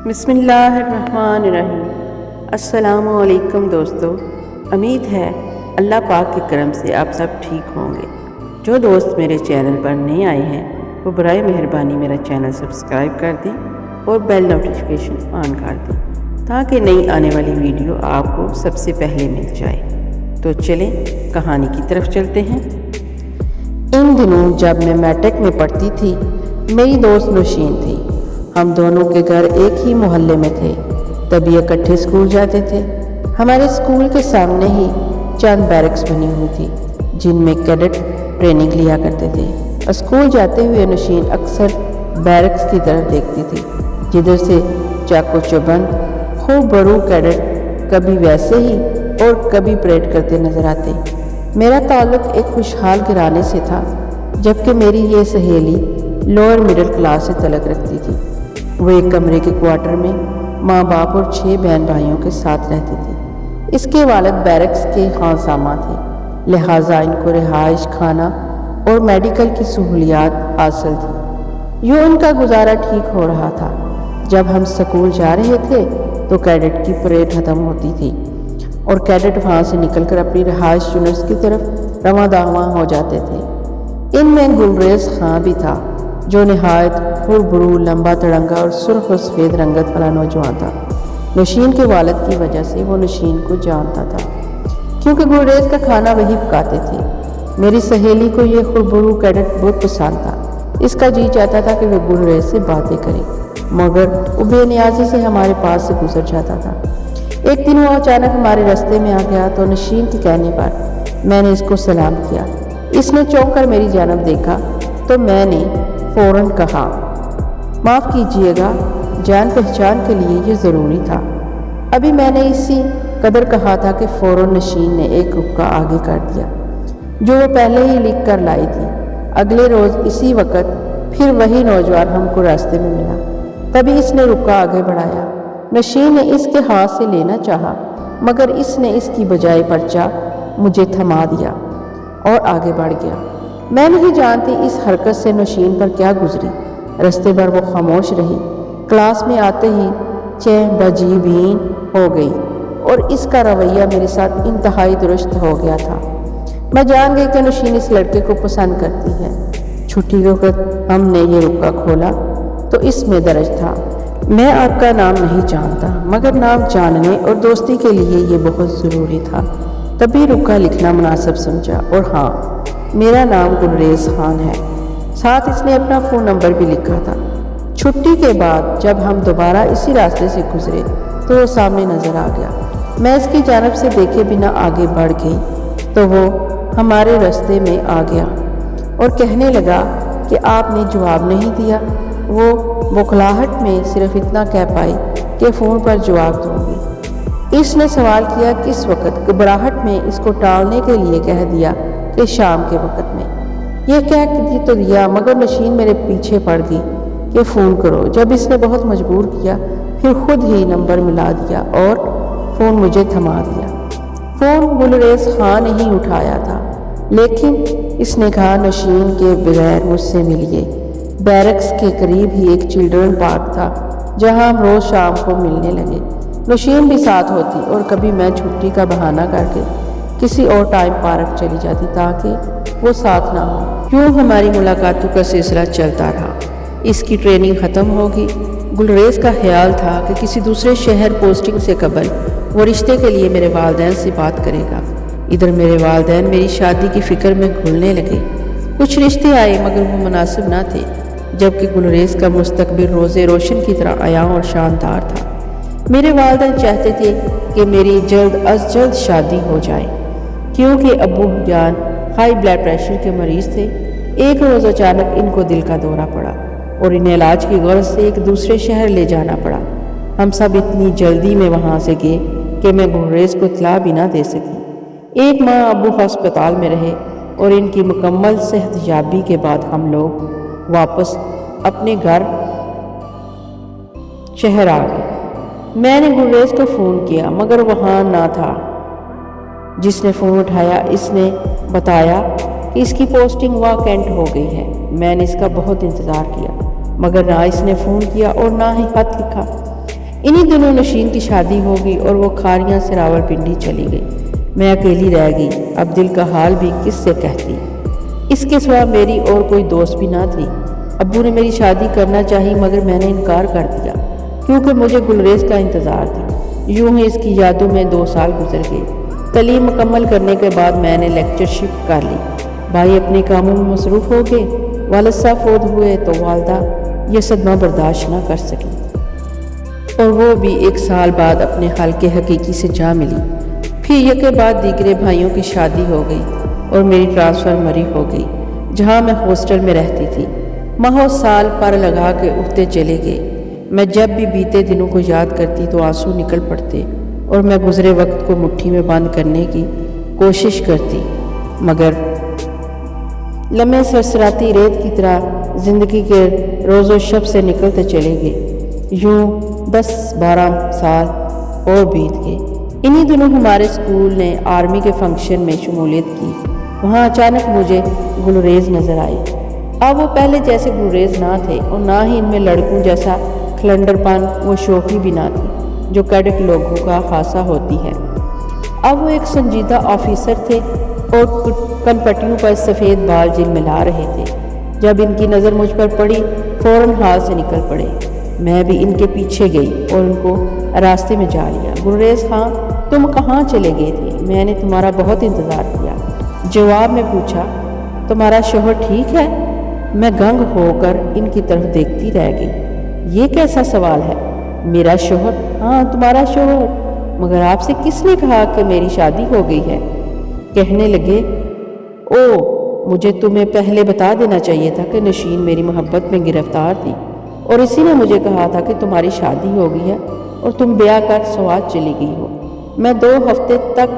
بسم اللہ الرحمن الرحیم۔ السلام علیکم دوستو، امید ہے اللہ پاک کے کرم سے آپ سب ٹھیک ہوں گے۔ جو دوست میرے چینل پر نئے آئے ہیں وہ برائے مہربانی میرا چینل سبسکرائب کر دیں اور بیل نوٹیفیکیشن آن کر دیں تاکہ نئی آنے والی ویڈیو آپ کو سب سے پہلے مل جائے۔ تو چلیں کہانی کی طرف چلتے ہیں۔ ان دنوں جب میں میٹرک میں پڑھتی تھی، میری دوست نوشین تھی۔ ہم دونوں کے گھر ایک ہی محلے میں تھے، تبھی اکٹھے اسکول جاتے تھے۔ ہمارے اسکول کے سامنے ہی چند بیرکس بنی ہوئی تھی جن میں کیڈٹ ٹریننگ لیا کرتے تھے۔ اسکول جاتے ہوئے نوشین اکثر بیرکس کی طرف دیکھتی تھی جدھر سے چاقو چوبند خوب بڑو کیڈٹ کبھی ویسے ہی اور کبھی پریڈ کرتے نظر آتے۔ میرا تعلق ایک خوشحال گھرانے سے تھا، جبکہ میری یہ سہیلی لوور مڈل کلاس سے تعلق رکھتی تھی۔ وہ ایک کمرے کے کوارٹر میں ماں باپ اور 6 بہن بھائیوں کے ساتھ رہتی تھی۔ اس کے والد بیرکس کے خانساماں تھے، لہٰذا ان کو رہائش، کھانا اور میڈیکل کی سہولیات حاصل تھی۔ یوں ان کا گزارا ٹھیک ہو رہا تھا۔ جب ہم سکول جا رہے تھے تو کیڈٹ کی پریڈ ختم ہوتی تھی اور کیڈٹ وہاں سے نکل کر اپنی رہائش یونٹس کی طرف رواں داواں ہو جاتے تھے۔ ان میں گلریز خاں بھی تھا، جو نہایت پربرو، لمبا تڑنگا اور سرخ و سفید رنگت والا نوجوان تھا۔ نوشین کے والد کی وجہ سے وہ نوشین کو جانتا تھا، کیونکہ گلریز کا کھانا وہی پکاتے تھے۔ میری سہیلی کو یہ پربرو کیڈٹ بہت پسند تھا۔ اس کا جی چاہتا تھا کہ وہ گلریز سے باتیں کرے، مگر وہ بے نیازی سے ہمارے پاس سے گزر جاتا تھا۔ ایک دن وہ اچانک ہمارے راستے میں آ گیا تو نوشین کے کہنے پر میں نے اس کو سلام کیا۔ اس نے چونک کر میری جانب دیکھا تو میں نے فوراً کہا، معاف کیجیے گا، جان پہچان کے لیے یہ ضروری تھا۔ ابھی میں نے اسی قدر کہا تھا کہ فوراً نوشین نے ایک رکا آگے کر دیا جو وہ پہلے ہی لکھ کر لائی تھی۔ اگلے روز اسی وقت پھر وہی نوجوان ہم کو راستے میں ملا، تبھی اس نے رکا آگے بڑھایا۔ نوشین نے اس کے ہاتھ سے لینا چاہا، مگر اس نے اس کی بجائے پرچہ مجھے تھما دیا اور آگے بڑھ گیا۔ میں نہیں جانتی اس حرکت سے نوشین پر کیا گزری۔ رستے بھر وہ خاموش رہی۔ کلاس میں آتے ہی چہ بجی بین ہو گئی اور اس کا رویہ میرے ساتھ انتہائی درست ہو گیا تھا۔ میں جان گئی کہ نوشین اس لڑکے کو پسند کرتی ہے۔ چھٹی کے وقت ہم نے یہ رکا کھولا تو اس میں درج تھا، میں آپ کا نام نہیں جانتا، مگر نام جاننے اور دوستی کے لیے یہ بہت ضروری تھا۔ تبھی رکا لکھنا مناسب سمجھا، اور ہاں، میرا نام گلریز خان ہے۔ ساتھ اس نے اپنا فون نمبر بھی لکھا تھا۔ چھٹی کے بعد جب ہم دوبارہ اسی راستے سے گزرے تو وہ سامنے نظر آ گیا۔ میں اس کی جانب سے دیکھے بنا آگے بڑھ گئی تو وہ ہمارے راستے میں آ گیا اور کہنے لگا کہ آپ نے جواب نہیں دیا۔ وہ بوکھلاہٹ میں صرف اتنا کہہ پائی کہ فون پر جواب دوں گی۔ اس نے سوال کیا کس وقت؟ گھبراہٹ میں اس کو ٹالنے کے لیے کہہ دیا کہ شام کے وقت میں۔ یہ کہہ تو دیا، مگر نوشین میرے پیچھے پڑ گئی کہ فون کرو۔ جب اس نے بہت مجبور کیا، پھر خود ہی نمبر ملا دیا اور فون مجھے تھما دیا۔ فون گلریز خان نے ہی اٹھایا تھا، لیکن اس نے کہا نوشین کے بغیر مجھ سے ملیے۔ بیرکس کے قریب ہی ایک چلڈرن پارک تھا جہاں ہم روز شام کو ملنے لگے۔ نوشین بھی ساتھ ہوتی اور کبھی میں چھٹی کا بہانہ کر کے کسی اور ٹائم پارک چلی جاتی تاکہ وہ ساتھ نہ ہو۔ یوں ہماری ملاقاتوں کا سلسلہ چلتا رہا۔ اس کی ٹریننگ ختم ہوگی۔ گلریز کا خیال تھا کہ کسی دوسرے شہر پوسٹنگ سے قبل وہ رشتے کے لیے میرے والدین سے بات کرے گا۔ ادھر میرے والدین میری شادی کی فکر میں گھلنے لگے۔ کچھ رشتے آئے مگر وہ مناسب نہ تھے، جبکہ گلریز کا مستقبل روزے روشن کی طرح عیاں اور شاندار تھا۔ میرے والدین چاہتے تھے کہ میری جلد از جلد شادی ہو جائے، کیونکہ ابو جان ہائی بلڈ پریشر کے مریض تھے۔ ایک روز اچانک ان کو دل کا دورہ پڑا اور انہیں علاج کی غرض سے ایک دوسرے شہر لے جانا پڑا۔ ہم سب اتنی جلدی میں وہاں سے گئے کہ میں گلریز کو اطلاع بھی نہ دے سکی۔ ایک ماہ ابو ہسپتال میں رہے اور ان کی مکمل صحت یابی کے بعد ہم لوگ واپس اپنے گھر شہر آ گئے۔ میں نے گلریز کو فون کیا مگر وہاں نہ تھا۔ جس نے فون اٹھایا اس نے بتایا کہ اس کی پوسٹنگ ویکینٹ ہو گئی ہے۔ میں نے اس کا بہت انتظار کیا مگر نہ اس نے فون کیا اور نہ ہی خط لکھا۔ انہی دنوں نشین کی شادی ہو گئی اور وہ کھاریاں سے راولپنڈی چلی گئی۔ میں اکیلی رہ گئی۔ اب دل کا حال بھی کس سے کہتی۔ اس کے سوا میری اور کوئی دوست بھی نہ تھی۔ ابو نے میری شادی کرنا چاہی مگر میں نے انکار کر دیا کیونکہ مجھے گلریز کا انتظار تھا۔ یوں ہی اس کی یادوں میں 2 سال گزر گئے۔ تعلیم مکمل کرنے کے بعد میں نے لیکچرشپ کر لی۔ بھائی اپنے کاموں میں مصروف ہو گئے۔ والد صاحب فوت ہوئے تو والدہ یہ صدمہ برداشت نہ کر سکی اور وہ بھی 1 سال بعد اپنے خالق حقیقی سے جا ملی۔ پھر یکے بعد دیگرے بھائیوں کی شادی ہو گئی اور میری ٹرانسفر مری ہو گئی جہاں میں ہاسٹل میں رہتی تھی۔ ماہوں سال پر لگا کے اٹھتے چلے گئے۔ میں جب بھی بیتے دنوں کو یاد کرتی تو آنسو نکل پڑتے اور میں گزرے وقت کو مٹھی میں بند کرنے کی کوشش کرتی مگر لمحے سرسراتی ریت کی طرح زندگی کے روز و شب سے نکلتے چلے گئے۔ یوں 10-12 سال اور بیت گئے۔ انہی دنوں ہمارے اسکول نے آرمی کے فنکشن میں شمولیت کی۔ وہاں اچانک مجھے گلریز نظر آئی۔ اب وہ پہلے جیسے گلریز نہ تھے اور نہ ہی ان میں لڑکوں جیسا کھلنڈر پن و شوخی بھی نہ تھی جو کیڈٹ لوگوں کا خاصہ ہوتی ہے۔ اب وہ ایک سنجیدہ آفیسر تھے اور کنپٹیوں پر سفید بال جھلملا رہے تھے۔ جب ان کی نظر مجھ پر پڑی فوراً ہال سے نکل پڑے۔ میں بھی ان کے پیچھے گئی اور ان کو راستے میں جا لیا۔ گلریز ہاں تم کہاں چلے گئے تھے؟ میں نے تمہارا بہت انتظار کیا۔ جواب میں پوچھا تمہارا شوہر ٹھیک ہے؟ میں گنگ ہو کر ان کی طرف دیکھتی رہ گئی۔ یہ کیسا سوال ہے؟ میرا شوہر؟ ہاں تمہارا شوہر، مگر آپ سے کس نے کہا کہ میری شادی ہو گئی ہے؟ کہنے لگے او مجھے تمہیں پہلے بتا دینا چاہیے تھا کہ نشین میری محبت میں گرفتار تھی اور اسی نے مجھے کہا تھا کہ تمہاری شادی ہو گئی ہے اور تم بیاہ کر سوات چلی گئی ہو۔ میں 2 ہفتے تک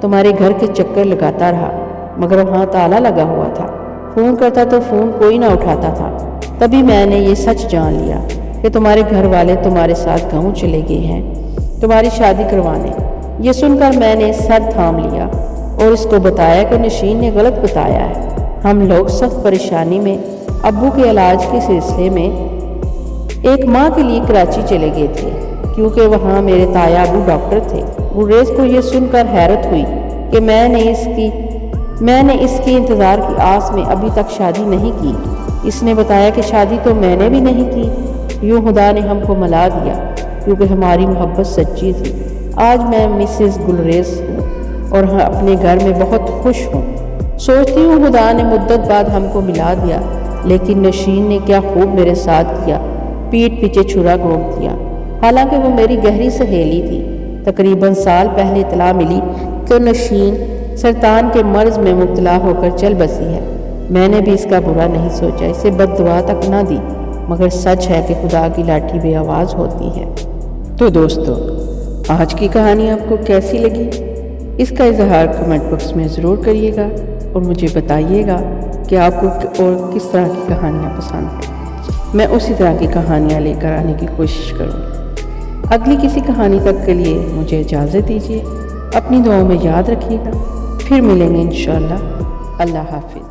تمہارے گھر کے چکر لگاتا رہا مگر وہاں تالا لگا ہوا تھا۔ فون کرتا تو فون کوئی نہ اٹھاتا تھا۔ تبھی میں نے یہ سچ جان لیا کہ تمہارے گھر والے تمہارے ساتھ گاؤں چلے گئے ہیں تمہاری شادی کروانے۔ یہ سن کر میں نے سر تھام لیا اور اس کو بتایا کہ نشین نے غلط بتایا ہے۔ ہم لوگ سخت پریشانی میں ابو کے علاج کے سلسلے میں 1 ماہ کے لیے کراچی چلے گئے تھے کیونکہ وہاں میرے تایا ابو ڈاکٹر تھے۔ گلریز کو یہ سن کر حیرت ہوئی کہ میں نے اس کی انتظار کی آس میں ابھی تک شادی نہیں کی۔ اس نے بتایا کہ شادی تو میں نے بھی نہیں کی۔ یوں خدا نے ہم کو ملا دیا کیونکہ ہماری محبت سچی تھی۔ آج میں مسز گلریز ہوں اور اپنے گھر میں بہت خوش ہوں۔ سوچتی ہوں خدا نے مدت بعد ہم کو ملا دیا، لیکن نشین نے کیا خوب میرے ساتھ کیا، پیٹھ پیچھے چھرا گھونپ دیا۔ حالانکہ وہ میری گہری سہیلی تھی۔ تقریباً سال پہلے اطلاع ملی کہ نشین سرطان کے مرض میں مبتلا ہو کر چل بسی ہے۔ میں نے بھی اس کا برا نہیں سوچا، اسے بد دعا تک نہ دی، مگر سچ ہے کہ خدا کی لاٹھی بے آواز ہوتی ہے۔ تو دوستو آج کی کہانی آپ کو کیسی لگی؟ اس کا اظہار کمنٹ باکس میں ضرور کریے گا اور مجھے بتائیے گا کہ آپ کو اور کس طرح کی کہانیاں پسند ہیں۔ میں اسی طرح کی کہانیاں لے کر آنے کی کوشش کروں گی۔ اگلی کسی کہانی تک کے لیے مجھے اجازت دیجیے۔ اپنی دعاؤں میں یاد رکھیے گا۔ پھر ملیں گے انشاءاللہ۔ اللہ حافظ۔